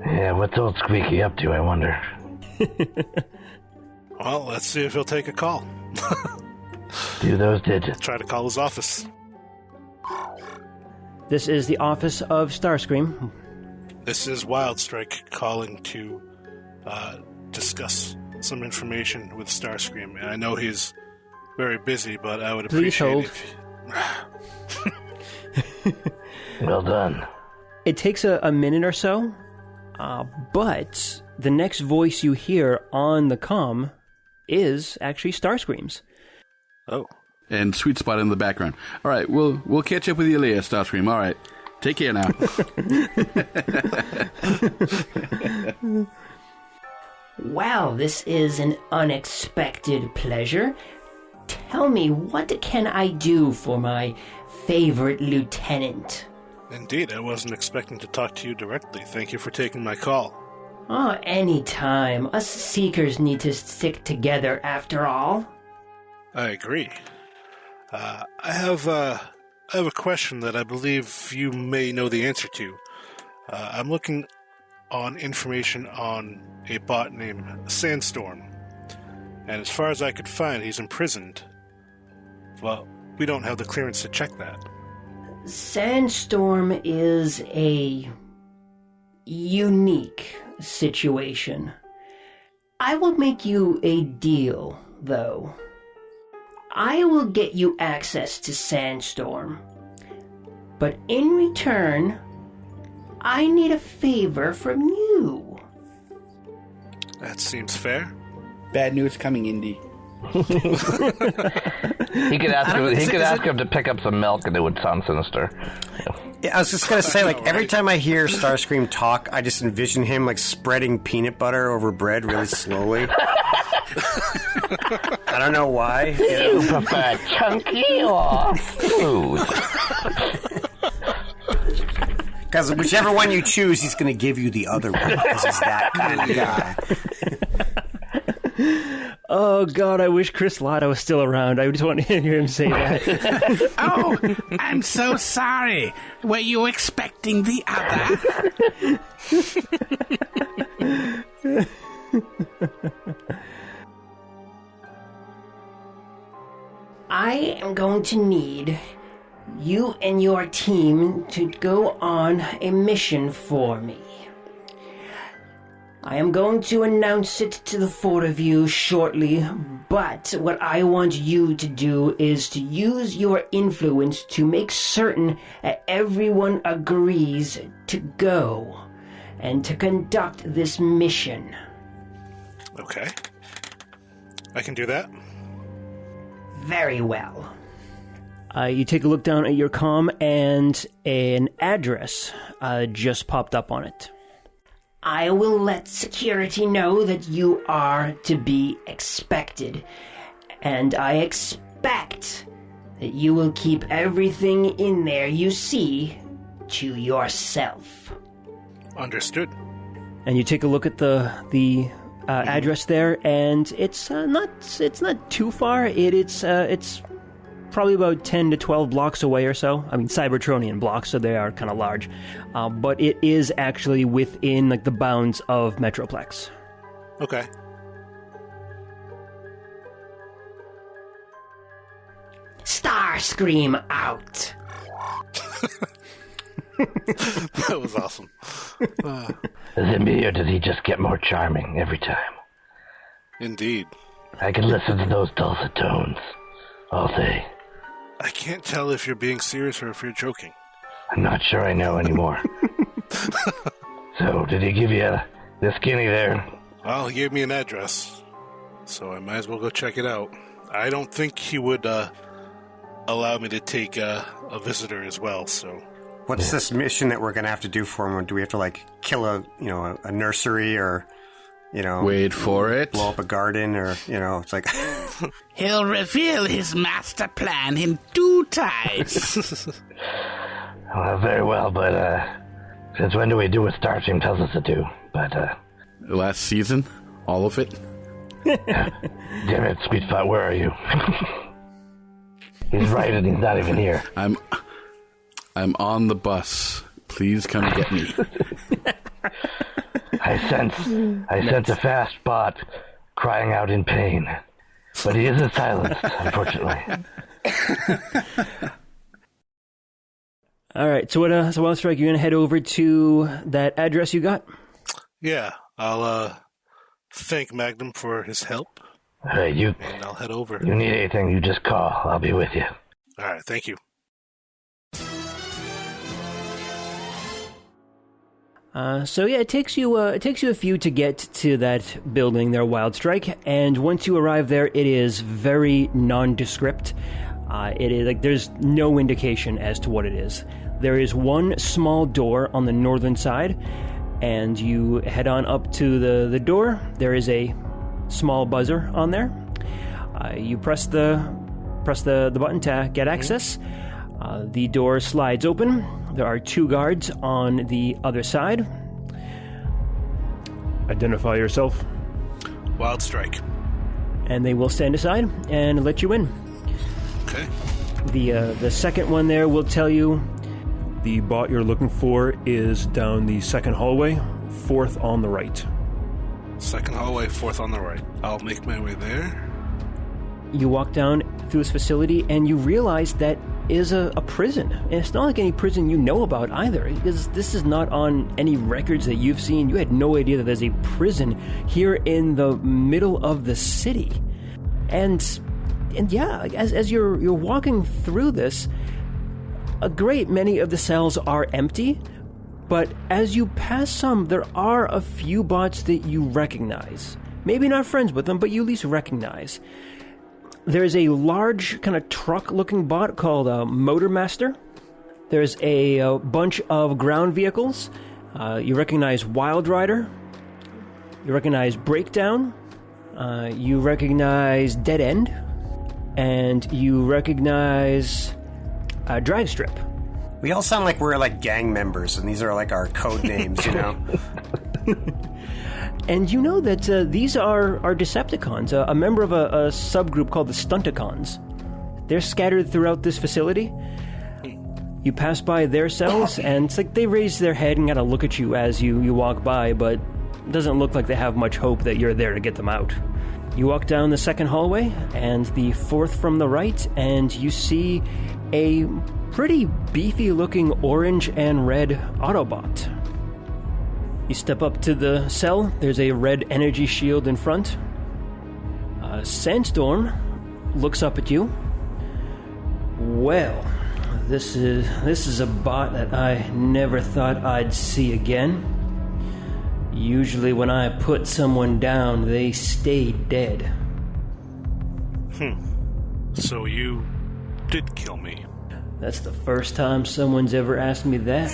Yeah, what's old Squeaky up to, I wonder? Well, let's see if he'll take a call. Do those digits. Try to call his office. This is the office of Starscream. This is Wildstrike calling to discuss some information with Starscream. And I know he's very busy, but I would appreciate Well done. It takes a minute or so, but the next voice you hear on the comm is actually Starscream's. Oh. And Sweet Spot in the background. All right, we'll catch up with you later, Starscream. All right, take care now. Well, this is an unexpected pleasure. Tell me, what can I do for my favorite lieutenant? Indeed, I wasn't expecting to talk to you directly. Thank you for taking my call. Oh, anytime. Us Seekers need to stick together after all. I agree. I have a question that I believe you may know the answer to. I'm looking on information on a bot named Sandstorm. And as far as I could find, he's imprisoned. Well, we don't have the clearance to check that. Sandstorm is a unique situation. I will make you a deal, though. I will get you access to Sandstorm. But in return, I need a favor from you. That seems fair. Bad news coming, Indy. He could ask him to pick up some milk, and it would sound sinister. Yeah, I was just gonna say, like, every time I hear Starscream talk, I just envision him like spreading peanut butter over bread really slowly. I don't know why. You prefer chunky or smooth? Because whichever one you choose, he's going to give you the other one, because he's that kind of guy. Oh, God, I wish Chris Latta was still around. I just want to hear him say that. Oh, I'm so sorry. Were you expecting the other? I am going to need you and your team to go on a mission for me. I am going to announce it to the four of you shortly, but what I want you to do is to use your influence to make certain that everyone agrees to go and to conduct this mission. Okay. I can do that. Very well. You take a look down at your comm, and an address just popped up on it. I will let security know that you are to be expected, and I expect that you will keep everything in there you see to yourself. Understood. And you take a look at the address there, and it's not too far. It's probably about 10 to 12 blocks away or so. I mean, Cybertronian blocks, so they are kind of large. But it is actually within like the bounds of Metroplex. Okay. Starscream out. That was awesome. Is it me, or does he just get more charming every time? Indeed. I can listen to those dulcet tones all day. I can't tell if you're being serious or if you're joking. I'm not sure I know anymore. So, did he give you the skinny there? Well, he gave me an address, so I might as well go check it out. I don't think he would allow me to take a visitor as well, so... What's this mission that we're going to have to do for him? Do we have to, like, kill a nursery or, wait for it, blow up a garden or, it's like... He'll reveal his master plan in due time. Well, very well, but since when do we do what Starscream tells us to do? But, last season? All of it? Damn it, Sweetspot, where are you? He's right and he's not even here. I'm on the bus. Please come get me. I sense a fast bot crying out in pain. But he isn't silenced, unfortunately. All right, so Wildstrike, you're going to head over to that address you got? Yeah, I'll thank Magnum for his help. Hey, and I'll head over. You need anything, you just call. I'll be with you. All right, thank you. It takes you a few to get to that building there, Wildstrike, and once you arrive there, it is very nondescript. It is like there's no indication as to what it is. There is one small door on the northern side, and you head on up to the door. There is a small buzzer on there. You press the button to get access. The door slides open. There are 2 guards on the other side. Identify yourself. Wildstrike. And they will stand aside and let you in. Okay. The second one there will tell you... The bot you're looking for is down the second hallway, 4th on the right. Second hallway, 4th on the right. I'll make my way there. You walk down through this facility and you realize that is a prison. And it's not like any prison you know about either, because this is not on any records that you've seen. You had no idea that there's a prison here in the middle of the city. And yeah, as you're walking through this, a great many of the cells are empty, but as you pass some, there are a few bots that you recognize. Maybe not friends with them, but you at least recognize. There's a large kind of truck-looking bot called Motormaster. There's a bunch of ground vehicles. You recognize Wild Rider. You recognize Breakdown. You recognize Dead End. And you recognize Drag Strip. We all sound like we're like gang members, and these are like our code names, you know? And you know that these are Decepticons, a member of a subgroup called the Stunticons. They're scattered throughout this facility. You pass by their cells, and it's like they raise their head and kind of look at you as you walk by, but it doesn't look like they have much hope that you're there to get them out. You walk down the second hallway, and the 4th from the right, and you see a pretty beefy-looking orange and red Autobot. You step up to the cell. There's a red energy shield in front. Sandstorm looks up at you. Well, this is a bot that I never thought I'd see again. Usually when I put someone down, they stay dead. So you did kill me. That's the first time someone's ever asked me that.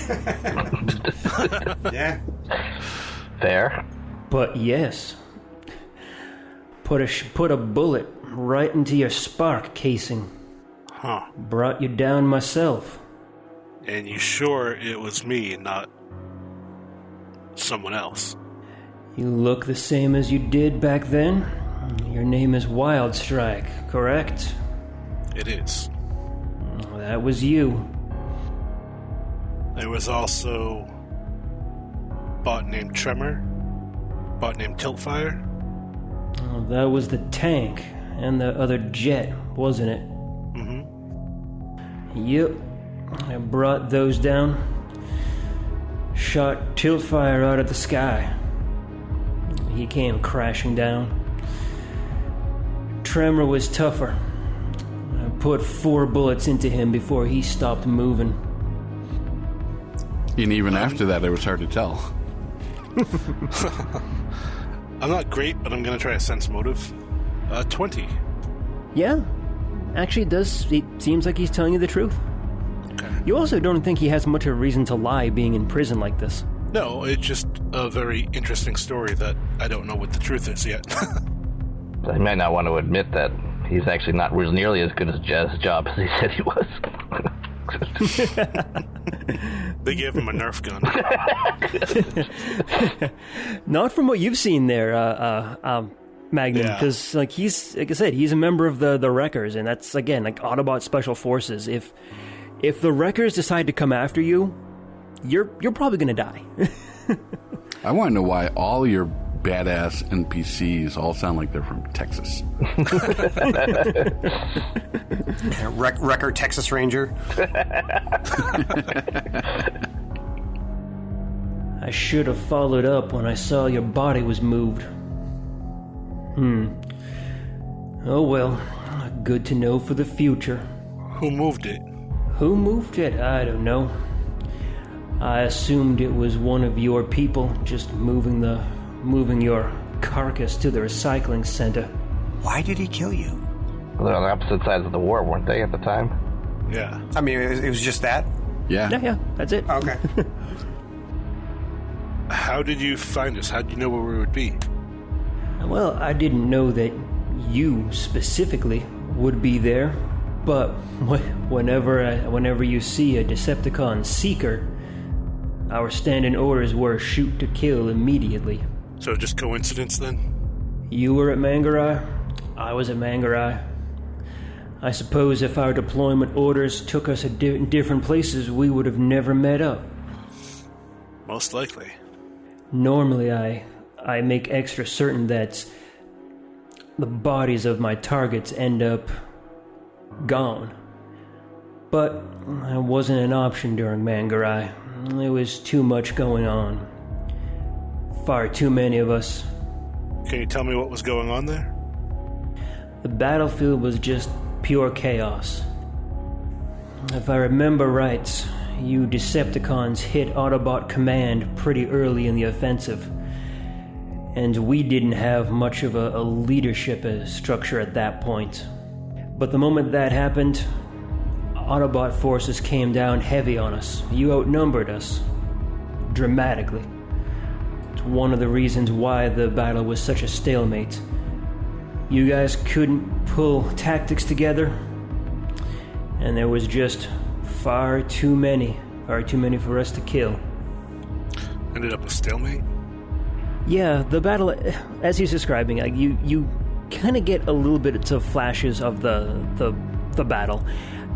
Yeah. Fair. But yes. Put a bullet right into your spark casing. Huh. Brought you down myself. And you sure it was me, not someone else? You look the same as you did back then. Your name is Wildstrike, correct? It is. That was you. There was also a bot named Tremor, bot named Tiltfire. Oh, that was the tank and the other jet, wasn't it? Mm-hmm. Yep. I brought those down. Shot Tiltfire out of the sky. He came crashing down. Tremor was tougher. I put 4 bullets into him before he stopped moving. And even after that, it was hard to tell. I'm not great, but I'm going to try a sense motive. 20. Yeah. Actually, it seems like he's telling you the truth. Okay. You also don't think he has much of a reason to lie being in prison like this. No, it's just a very interesting story that I don't know what the truth is yet. He might not want to admit that he's actually not nearly as good at his job as he said he was. They gave him a Nerf gun. Not from what you've seen there, Magnum, because like I said, he's a member of the Wreckers, and that's again like Autobot Special Forces. If the Wreckers decide to come after you, you're probably gonna die. I want to know why all your badass NPCs all sound like they're from Texas. Wrecker Texas Ranger. I should have followed up when I saw your body was moved. Oh well, good to know for the future. Who moved it? Who moved it? I don't know. I assumed it was one of your people, just moving your carcass to the recycling center. Why did he kill you? They're on the opposite sides of the war, weren't they, at the time? Yeah. I mean, it was just that? Yeah, that's it. Okay. How did you find us? How did you know where we would be? Well, I didn't know that you specifically would be there, but whenever you see a Decepticon seeker, our standing orders were shoot to kill immediately. So just coincidence then? You were at Mangarai, I was at Mangarai. I suppose if our deployment orders took us in different places, we would have never met up. Most likely. Normally I make extra certain that the bodies of my targets end up gone. But that wasn't an option during Mangarai. There was too much going on. Far too many of us. Can you tell me what was going on there? The battlefield was just pure chaos. If I remember right, you Decepticons hit Autobot Command pretty early in the offensive. And we didn't have much of a leadership structure at that point. But the moment that happened, Autobot forces came down heavy on us. You outnumbered us. Dramatically. It's one of the reasons why the battle was such a stalemate. You guys couldn't pull tactics together, and there was just far too many for us to kill. Ended up a stalemate? Yeah, the battle, as he's describing, you kind of get a little bit of flashes of the battle,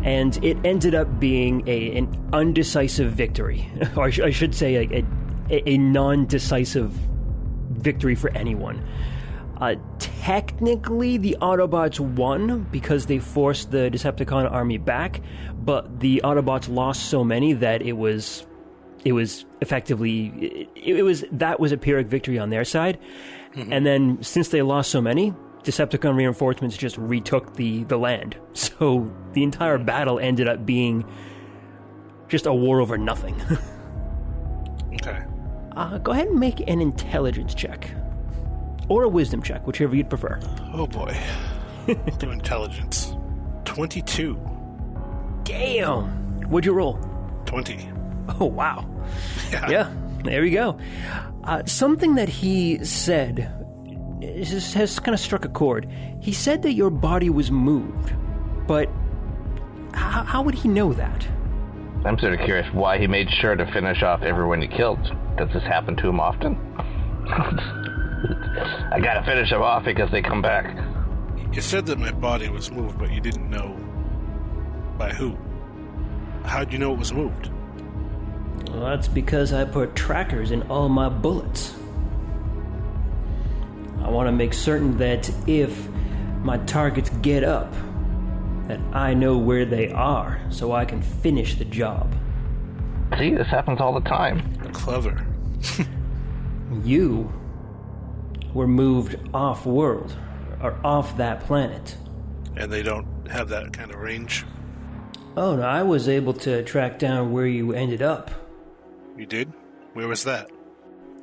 and it ended up being an undecisive victory, or I should say a non-decisive victory for anyone. Technically, the Autobots won because they forced the Decepticon army back, but the Autobots lost so many that it was effectively that was a Pyrrhic victory on their side. Mm-hmm. And then since they lost so many, Decepticon reinforcements just retook the land. So the entire battle ended up being just a war over nothing. Okay. Go ahead and make an intelligence check. Or a wisdom check, whichever you'd prefer. Oh boy. I'll do intelligence. 22. Damn! What'd you roll? 20. Oh, wow. Yeah, there we go. Something that he said has kind of struck a chord. He said that your body was moved, but how would he know that? I'm sort of curious why he made sure to finish off everyone he killed. Does this happen to him often? I gotta finish them off because they come back. You said that my body was moved, but you didn't know by who. How'd you know it was moved? Well, that's because I put trackers in all my bullets. I want to make certain that if my targets get up, that I know where they are, so I can finish the job. See, this happens all the time. Clever. You were moved off-world, or off that planet. And they don't have that kind of range? Oh, no, I was able to track down where you ended up. You did? Where was that?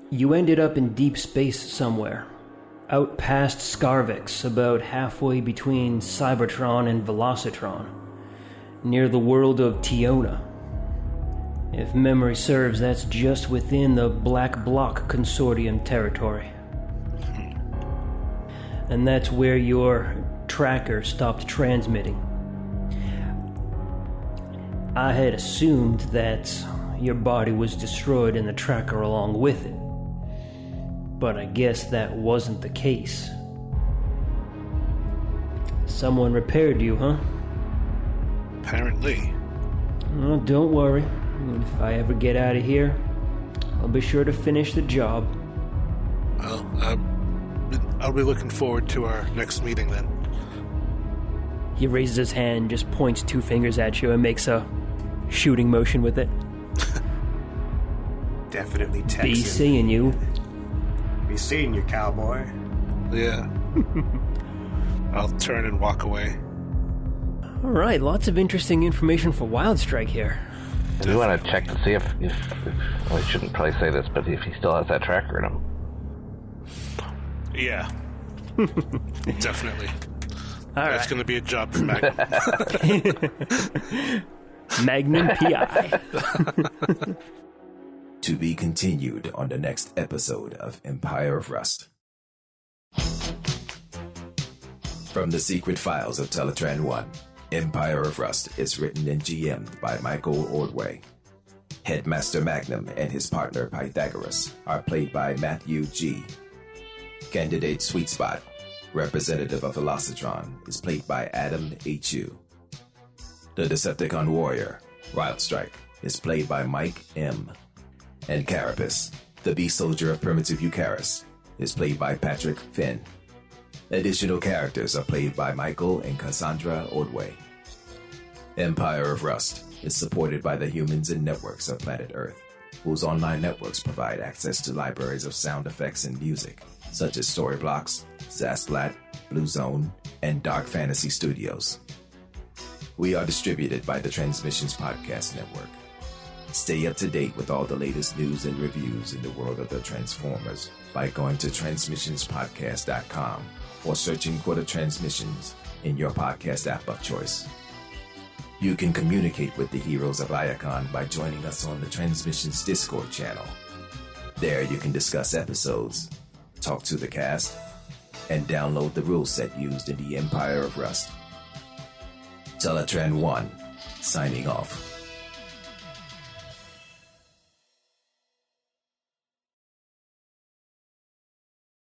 You ended up in deep space somewhere. Out past Scarvix, about halfway between Cybertron and Velocitron. Near the world of Tiona. If memory serves, that's just within the Black Bloc Consortium territory. And that's where your tracker stopped transmitting. I had assumed that your body was destroyed and the tracker along with it. But I guess that wasn't the case. Someone repaired you, huh? Apparently. Oh, don't worry. If I ever get out of here, I'll be sure to finish the job. Well, I'll be looking forward to our next meeting then. He raises his hand, just points 2 fingers at you, and makes a shooting motion with it. Definitely Texan. Be seeing you. Be seeing you, cowboy. Yeah. I'll turn and walk away. All right, lots of interesting information for Wildstrike here. Do you want to check to see if well, I shouldn't probably say this, but if he still has that tracker in him? Yeah. Definitely. All That's right. going to be a job for Magnum. Magnum PI. To be continued on the next episode of Empire of Rust. From the Secret Files of Teletran 1, Empire of Rust is written and GM'd by Michael Ordway. Headmaster Magnum and his partner Pythagoras are played by Matthew G. Candidate Sweet Spot, representative of Velocitron, is played by Adam H.U. The Decepticon Warrior, Wildstrike, is played by Mike M. And Carapace, the Beast Soldier of Primitive Eucharis, is played by Patrick Finn. Additional characters are played by Michael and Cassandra Ordway. Empire of Rust is supported by the humans and networks of planet Earth, whose online networks provide access to libraries of sound effects and music, such as Storyblocks, Zasplat, Blue Zone, and Dark Fantasy Studios. We are distributed by the Transmissions Podcast Network. Stay up to date with all the latest news and reviews in the world of the Transformers by going to transmissionspodcast.com or searching for the Transmissions in your podcast app of choice. You can communicate with the Heroes of Iacon by joining us on the Transmissions Discord channel. There you can discuss episodes, talk to the cast, and download the rule set used in the Empire of Rust. Teletran 1, signing off.